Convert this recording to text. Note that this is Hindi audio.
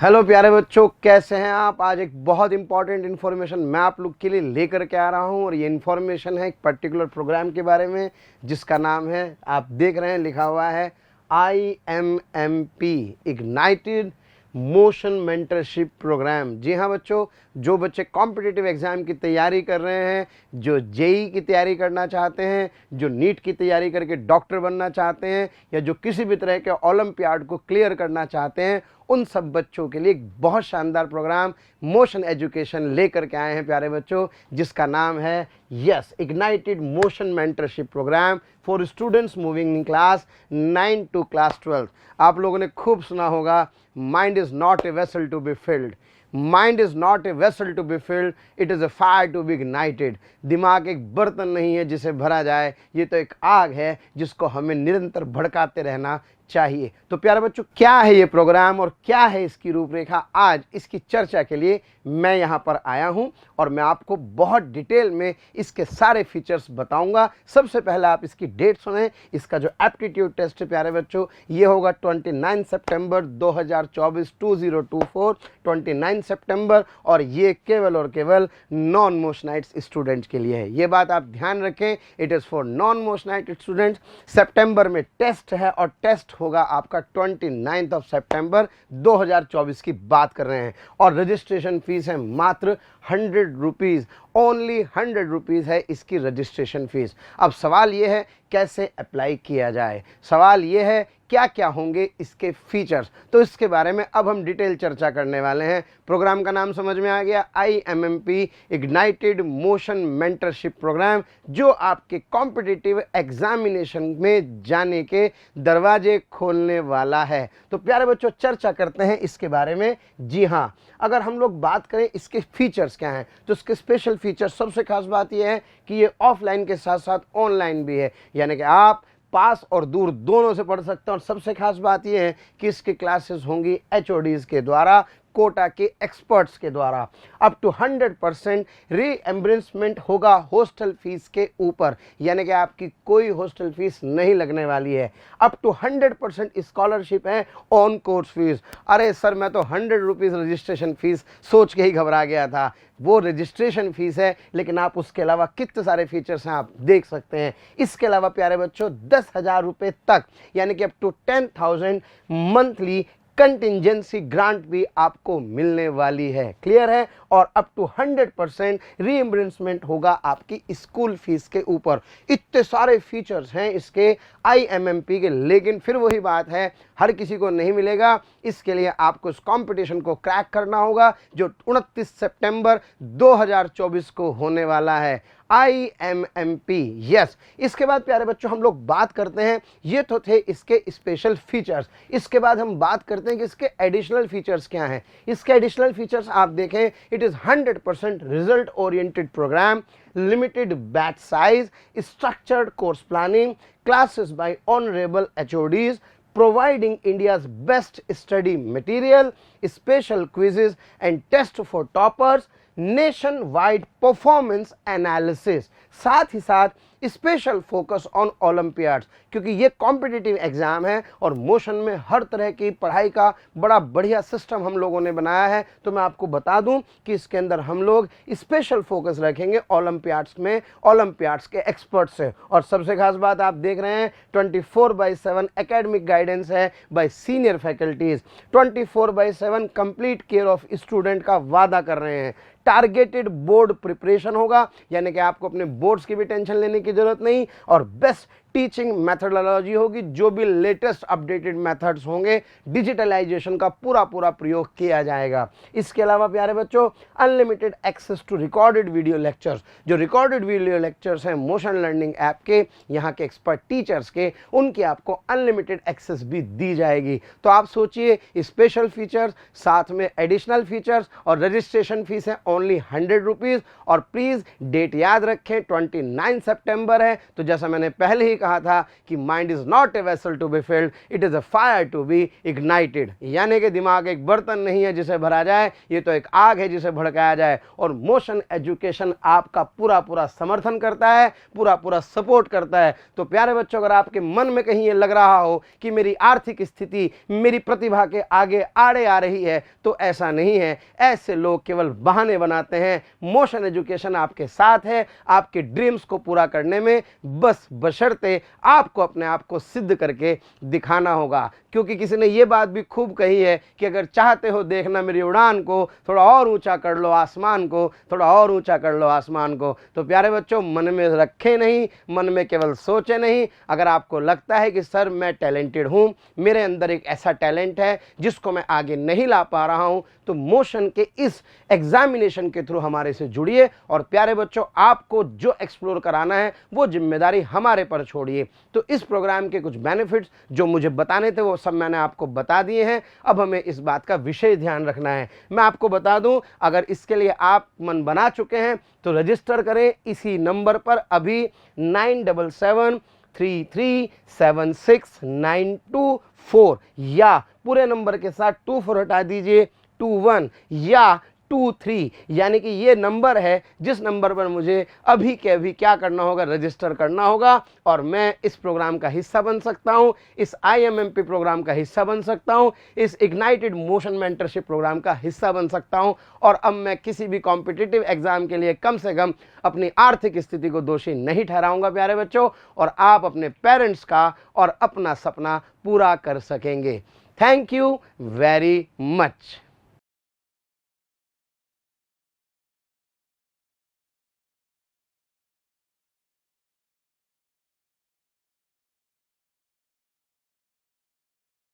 हेलो प्यारे बच्चों, कैसे हैं आप। आज एक बहुत इंपॉर्टेंट इन्फॉर्मेशन मैं आप लोग के लिए लेकर के आ रहा हूं और ये इन्फॉर्मेशन है एक पर्टिकुलर प्रोग्राम के बारे में जिसका नाम है, आप देख रहे हैं लिखा हुआ है IMMP ignited motion mentorship program. जी हाँ बच्चों, जो बच्चे कॉम्पिटिटिव एग्ज़ाम की तैयारी कर रहे हैं, जो जेई की तैयारी करना चाहते हैं, जो नीट की तैयारी करके डॉक्टर बनना चाहते हैं या जो किसी भी तरह के ओलंपियाड को क्लियर करना चाहते हैं, उन सब बच्चों के लिए एक बहुत शानदार प्रोग्राम मोशन एजुकेशन लेकर के आए हैं प्यारे बच्चों, जिसका नाम है ignited motion mentorship program for students moving in class 9 to class 12। आप लोगों ने खूब सुना होगा, mind is not a vessel to be filled, mind is not a vessel to be filled, it is a fire to be ignited. दिमाग एक बर्तन नहीं है जिसे भरा जाए, ये तो एक आग है जिसको हमें निरंतर भड़काते रहना चाहिए। तो प्यारे बच्चों, क्या है ये प्रोग्राम और क्या है इसकी रूपरेखा, आज इसकी चर्चा के लिए मैं यहाँ पर आया हूँ और मैं आपको बहुत डिटेल में इसके सारे फीचर्स बताऊंगा। सबसे पहले आप इसकी डेट सुनें। इसका जो एप्टीट्यूड टेस्ट है प्यारे बच्चों, ये होगा 29 सितंबर 2024 2024 29 सितंबर, और ये केवल और केवल नॉन मोशनाइट्स स्टूडेंट्स के लिए है। ये बात आप ध्यान रखें, it is for non Motionite students. सितंबर में टेस्ट है और टेस्ट होगा आपका 29 सितंबर 2024 की बात कर रहे हैं, और रजिस्ट्रेशन फीस है मात्र 100 रुपीज़, ओनली 100 रुपीज़ है इसकी रजिस्ट्रेशन फीस। अब सवाल ये है कैसे अप्लाई किया जाए, सवाल ये है क्या क्या होंगे इसके फीचर्स, तो इसके बारे में अब हम डिटेल चर्चा करने वाले हैं। प्रोग्राम का नाम समझ में आ गया, IMMP ignited motion mentorship program, जो आपके कॉम्पिटिटिव एग्जामिनेशन में जाने के दरवाजे खोलने वाला है। तो प्यारे बच्चों, चर्चा करते हैं इसके बारे में। जी हाँ, अगर हम लोग बात करें इसके फीचर्स क्या हैं, तो इसके स्पेशल फीचर्स, सबसे खास बात यह है कि ये ऑफलाइन के साथ साथ ऑनलाइन भी है, यानी कि आप पास और दूर दोनों से पढ़ सकते हैं। और सबसे खास बात यह है कि इसकी क्लासेस होंगी HODs के द्वारा, कोटा के एक्सपर्ट्स के द्वारा। अप टू 100% रीएम्बर्समेंट होगा हॉस्टल फीस के ऊपर, यानी कि आपकी कोई हॉस्टल फीस नहीं लगने वाली है। अप टू 100% स्कॉलरशिप है ऑन कोर्स फीस। अरे सर, मैं तो 100 रुपीज़ रजिस्ट्रेशन फीस सोच के ही घबरा गया था। वो रजिस्ट्रेशन फीस है, लेकिन आप उसके अलावा कितने सारे फीचर्स हैं आप देख सकते हैं। इसके अलावा प्यारे बच्चों, 10,000 रुपये तक, यानी कि up to 10,000 monthly contingency grant भी आपको मिलने वाली है। क्लियर है। और अप टू 100% रीइंबर्समेंट होगा आपकी स्कूल फीस के ऊपर। इतने सारे फीचर्स हैं इसके IMMP के, लेकिन फिर वही बात है, हर किसी को नहीं मिलेगा। इसके लिए आपको इस कंपटीशन को क्रैक करना होगा जो 29 सितंबर 2024 को होने वाला है। IMMP yes. इसके बाद प्यारे बच्चों हम लोग बात करते हैं, ये तो थे इसके स्पेशल फीचर्स। इसके बाद हम बात करते हैं कि इसके एडिशनल फीचर्स क्या हैं। इसके एडिशनल फीचर्स आप देखें, it is 100% result oriented program, limited batch size, structured course planning, classes bye honourable HODs, providing India's best study material, special quizzes and tests for toppers, nationwide performance analysis। साथ ही साथ स्पेशल फोकस ऑन ओलंपियाड्स, क्योंकि ये कॉम्पिटिटिव एग्जाम है और मोशन में हर तरह की पढ़ाई का बड़ा बढ़िया सिस्टम हम लोगों ने बनाया है। तो मैं आपको बता दूं कि इसके अंदर हम लोग स्पेशल फोकस रखेंगे ओलंपियाड्स में, ओलंपियाड्स के एक्सपर्ट से। और सबसे खास बात आप देख रहे हैं, 24/7 एकेडमिक गाइडेंस है bye senior faculties, 24/7 complete care of student का वादा कर रहे हैं। टारगेटेड बोर्ड प्रिपरेशन होगा, यानी कि आपको अपने बोर्ड्स की भी टेंशन लेने की जरूरत नहीं, और बेस्ट टीचिंग मेथडोलॉजी होगी, जो भी लेटेस्ट अपडेटेड मेथड्स होंगे, डिजिटलाइजेशन का पूरा प्रयोग किया जाएगा। इसके अलावा प्यारे बच्चों, unlimited access to recorded video lectures, जो रिकॉर्डेड वीडियो लेक्चर्स हैं मोशन लर्निंग ऐप के, यहाँ के एक्सपर्ट टीचर्स के, उनकी आपको अनलिमिटेड एक्सेस भी दी जाएगी। तो आप सोचिए, स्पेशल फीचर्स, साथ में एडिशनल फीचर्स, और रजिस्ट्रेशन फीस है ओनली 100 रुपीज़। और प्लीज़ डेट याद रखें, 29 सितंबर है। तो जैसा मैंने पहले ही कहा था कि mind is not a vessel to be filled, it is a fire to be ignited. यानी कि दिमाग एक बर्तन नहीं है जिसे भरा जाए, ये तो एक आग है जिसे भड़काया जाए। और मोशन एजुकेशन आपका पूरा पूरा समर्थन करता है, पूरा पूरा सपोर्ट करता है। तो प्यारे बच्चों, अगर आपके मन में कहीं ये लग रहा हो कि मेरी आर्थिक स्थिति मेरी प्रतिभा के आगे आड़े आ रही है, तो ऐसा नहीं है। ऐसे लोग केवल बहाने बनाते हैं। मोशन एजुकेशन आपके साथ है आपके ड्रीम्स को पूरा करने में, बस बशर्ते आपको अपने आप को सिद्ध करके दिखाना होगा। क्योंकि किसी ने ये बात भी खूब कही है कि अगर चाहते हो देखना मेरी उड़ान को, थोड़ा और ऊंचा कर लो आसमान को, थोड़ा और ऊंचा कर लो आसमान को। तो प्यारे बच्चों, मन में रखे नहीं, मन में केवल सोचे नहीं। अगर आपको लगता है कि सर मैं टैलेंटेड हूँ, मेरे अंदर एक ऐसा टैलेंट है जिसको मैं आगे नहीं ला पा रहा हूँ, तो मोशन के इस एग्जामिनेशन के थ्रू हमारे से जुड़िए। और प्यारे बच्चों, आपको जो एक्सप्लोर कराना है वो जिम्मेदारी हमारे पर छोड़िए। तो इस प्रोग्राम के कुछ बेनिफिट्स जो मुझे बताने थे वो सब मैंने आपको बता दिए हैं। अब हमें इस बात का विशेष ध्यान रखना है। मैं आपको बता दूं, अगर इसके लिए आप मन बना चुके हैं तो रजिस्टर करें इसी नंबर पर अभी 9773376924, या पूरे नंबर के साथ 24 हटा दीजिए, 21 या 23, यानी कि ये नंबर है जिस नंबर पर मुझे अभी के अभी क्या करना होगा, रजिस्टर करना होगा। और मैं इस प्रोग्राम का हिस्सा बन सकता हूं, इस IMMP प्रोग्राम का हिस्सा बन सकता हूं, इस इग्नाइटेड मोशन मेंटरशिप प्रोग्राम का हिस्सा बन सकता हूं। और अब मैं किसी भी कॉम्पिटिटिव एग्जाम के लिए कम से कम अपनी आर्थिक स्थिति को दोषी नहीं ठहराऊंगा प्यारे बच्चों, और आप अपने पेरेंट्स का और अपना सपना पूरा कर सकेंगे। Thank you very much.